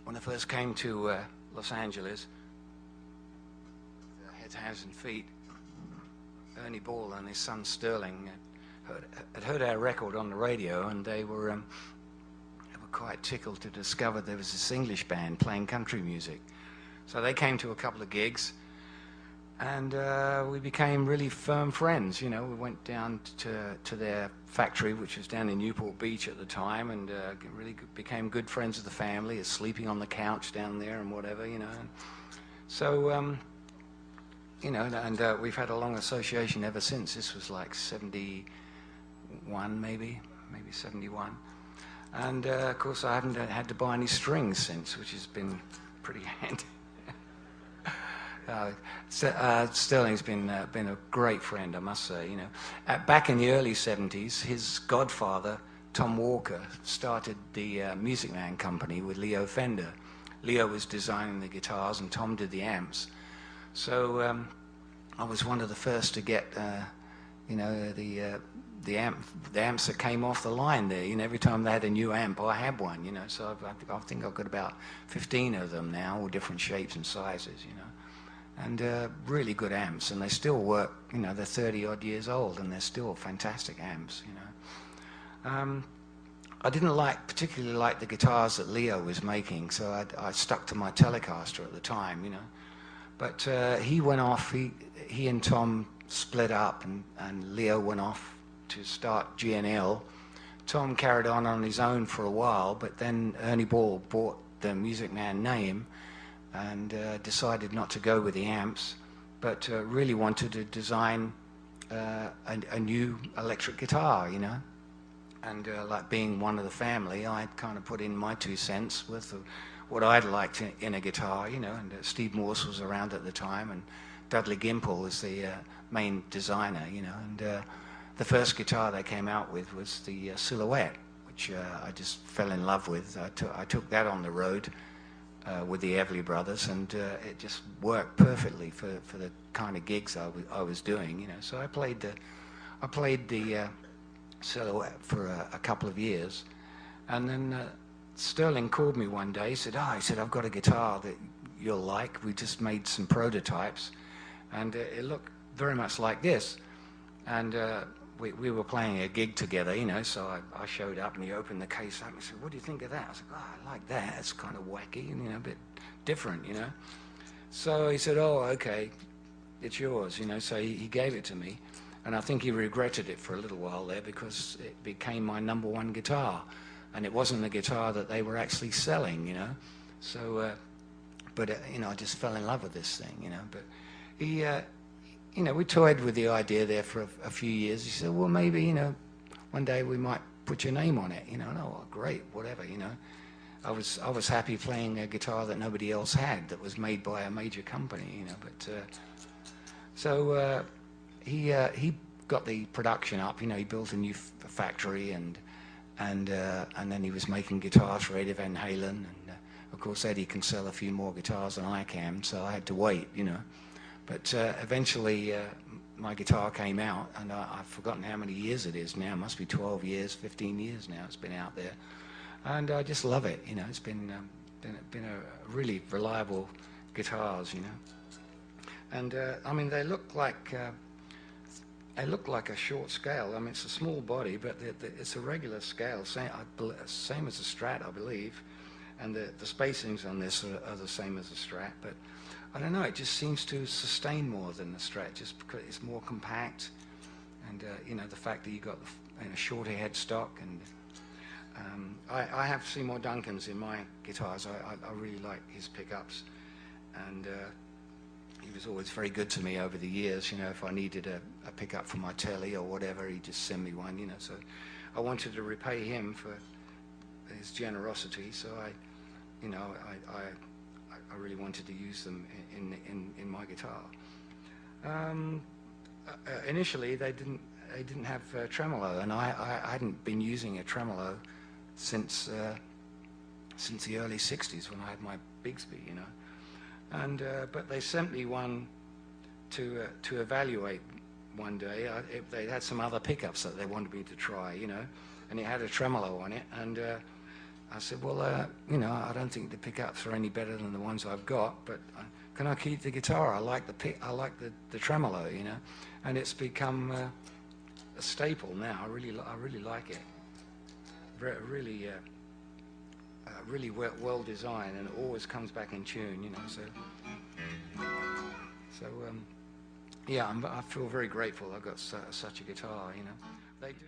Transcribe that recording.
when I first came to Los Angeles, heads, hands and feet, Ernie Ball and his son Sterling had heard our record on the radio, and they were quite tickled to discover there was this English band playing country music. So they came to a couple of gigs, and we became really firm friends. You know, we went down to their factory, which was down in Newport Beach at the time, and really became good friends of the family, sleeping on the couch down there and whatever, you know. So, you know, and we've had a long association ever since. This was like 71, maybe 71. And, of course, I haven't had to buy any strings since, which has been pretty handy. Sterling's been a great friend, I must say. You know, back in the early 70s, his godfather, Tom Walker, started the Music Man company with Leo Fender. Leo was designing the guitars, and Tom did the amps. So I was one of the first to get, you know, the amps that came off the line there. You know, every time they had a new amp, I had one. You know, so I think I've got about 15 of them now, all different shapes and sizes. You know. And really good amps, and they still work. You know, they're 30-odd years old, and they're still fantastic amps. You know, I didn't particularly like the guitars that Leo was making, so I stuck to my Telecaster at the time. You know, but he went off. He and Tom split up, and Leo went off to start GNL. Tom carried on his own for a while, but then Ernie Ball bought the Music Man name and decided not to go with the amps, but really wanted to design a new electric guitar, you know. And like being one of the family, I kind of put in my 2 cents with what I'd liked in a guitar, you know. And Steve Morse was around at the time, and Dudley Gimple was the main designer, you know. And the first guitar they came out with was the Silhouette, which I just fell in love with. I took that on the road with the Everly Brothers, and it just worked perfectly for the kind of gigs I was doing, you know. So I played the Silhouette for a couple of years, and then Sterling called me one day. He said, I've got a guitar that you'll like. We just made some prototypes, and it looked very much like this. And we were playing a gig together, you know, so I showed up, and he opened the case up and said, "What do you think of that?" I said, "I like that. It's kind of wacky and, you know, a bit different, you know." So he said, "Oh, okay, it's yours," you know. So he gave it to me, and I think he regretted it for a little while there, because it became my #1 guitar, and it wasn't the guitar that they were actually selling, you know. So, you know, I just fell in love with this thing, you know. But he, you know, we toyed with the idea there for a few years. He said, "Well, maybe, you know, one day we might put your name on it," you know. And, "Oh, great, whatever," you know. I was happy playing a guitar that nobody else had, that was made by a major company, you know. But so he got the production up. You know, he built a new factory, and then he was making guitars for Eddie Van Halen, and of course Eddie can sell a few more guitars than I can, so I had to wait, you know. But eventually my guitar came out, and I've forgotten how many years it is now. It must be 12 years, 15 years now it's been out there. And I just love it, you know. It's been a really reliable guitars, you know. And I mean, they look like a short scale. I mean, it's a small body, but it's a regular scale, same as a Strat, I believe. And the spacings on this are the same as a Strat, but I don't know, it just seems to sustain more than the Strat, just because it's more compact, and you know, the fact that you got a shorter headstock. And I have Seymour Duncan's in my guitars. I really like his pickups, and he was always very good to me over the years. You know, if I needed a pickup for my telly or whatever, he'd just send me one, you know. So I wanted to repay him for his generosity, so I really wanted to use them in my guitar. Initially, they didn't have tremolo, and I hadn't been using a tremolo since the early '60s, when I had my Bigsby, you know. And but they sent me one to evaluate one day. They had some other pickups that they wanted me to try, you know, and it had a tremolo on it, and I said, well, you know, I don't think the pickups are any better than the ones I've got, but can I keep the guitar? I like the tremolo, you know, and it's become a staple now. I really like it. Really well designed, and it always comes back in tune, you know. So yeah, I feel very grateful I've got such a guitar, you know. They do.